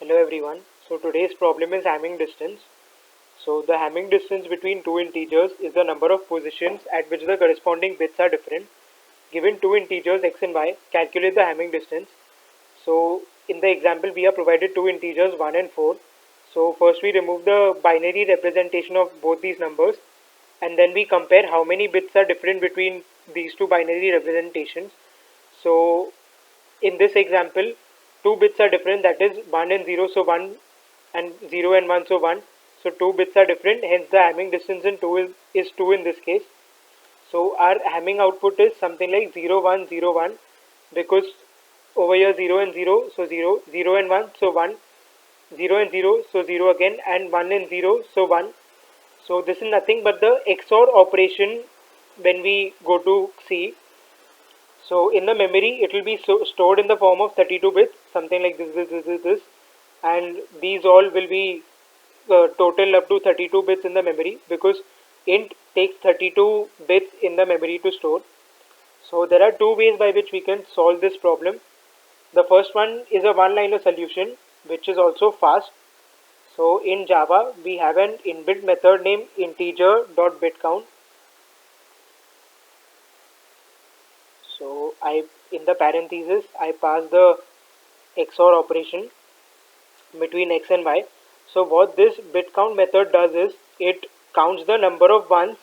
Hello everyone. So today's problem is Hamming distance. So the Hamming distance between two integers is the number of positions at which the corresponding bits are different. Given two integers x and y, calculate the Hamming distance. So in the example we are provided two integers 1 and 4. So first we remove the binary representation of both these numbers and then we compare how many bits are different between these two binary representations. So in this example, two bits are different, that is 1 and 0, so 1 and 0 and 1, so 1. So two bits are different, hence the Hamming distance in 2 is 2 in this case. So our Hamming output is something like 0, 1, 0, 1 because over here 0 and 0, so 0, 0 and 1, so 1, 0 and 0, so 0 again, and 1 and 0, so 1. So this is nothing but the XOR operation when we go to see. So in the memory, it will be stored in the form of 32 bits, something like this, and these all will be total up to 32 bits in the memory because int takes 32 bits in the memory to store. So there are two ways by which we can solve this problem. The first one is a one-liner solution, which is also fast. So in Java, we have an inbuilt method named integer.bitCount. So in the parenthesis I pass the XOR operation between x and y. So what this bit count method does is it counts the number of ones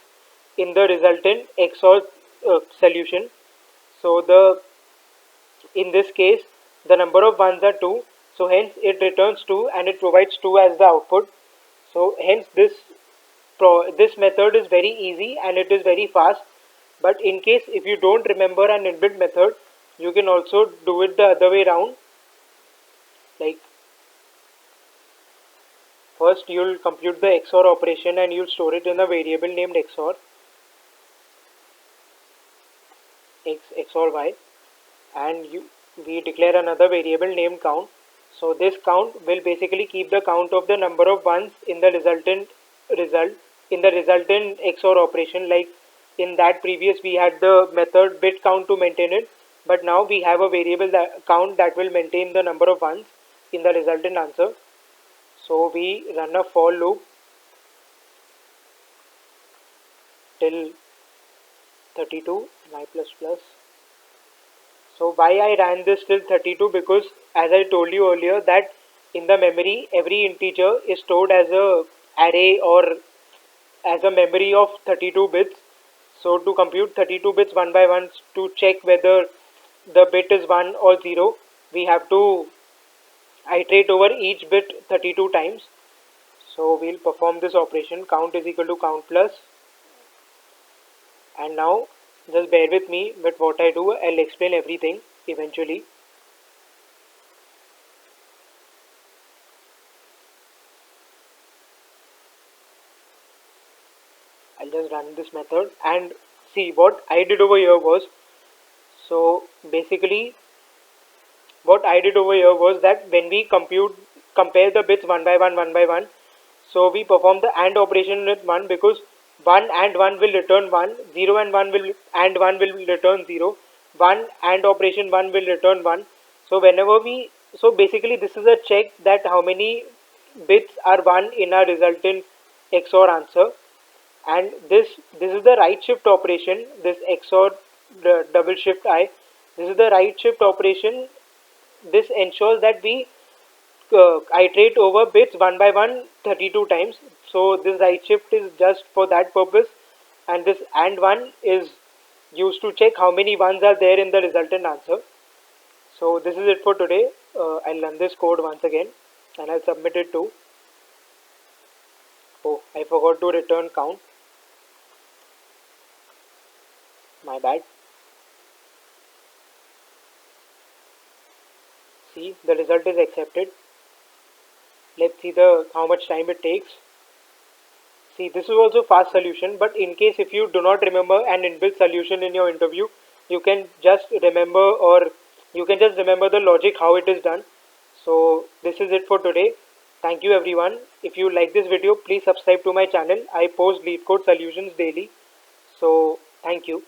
in the resultant XOR solution. So in this case the number of ones are 2. So hence it returns 2 and it provides 2 as the output. So hence this method is very easy and it is very fast. But in case if you don't remember an inbuilt method, you can also do it the other way around. Like first you'll compute the XOR operation and you'll store it in a variable named XOR XOR y, and we declare another variable named count. So this count will basically keep the count of the number of ones in the resultant XOR operation. Like in that previous we had the method bit count to maintain it, but now we have a variable count that will maintain the number of ones in the resultant answer. So we run a for loop till 32 y plus plus. So why I ran this till 32? Because as I told you earlier that in the memory every integer is stored as a array or as a memory of 32 bits. So to compute 32 bits one by one to check whether the bit is 1 or 0, we have to iterate over each bit 32 times. So we'll perform this operation, count is equal to count plus, and now just bear with me with what I do. I'll explain everything eventually. I'll just run this method and see what I did over here was, so basically what I did over here was that when we compare the bits one by one, so we perform the AND operation with 1 because 1 and 1 will return 1, 0 and 1 will return 0, 1 and operation 1 will return 1. So basically this is a check that how many bits are 1 in our resultant XOR answer, and this is the right shift operation, this XOR double shift I, this is the right shift operation. This ensures that we iterate over bits one by one 32 times. So this right shift is just for that purpose, and this AND 1 is used to check how many ones are there in the resultant answer. So this is it for today. I'll run this code once again and I'll submit it to, oh, I forgot to return count, my bad. See, the result is accepted. Let's see how much time it takes. See, this is also fast solution, but in case if you do not remember an inbuilt solution in your interview, you can just remember the logic how it is done. So this is it for today. Thank you everyone. If you like this video, please subscribe to my channel. I post LeetCode solutions daily. So thank you.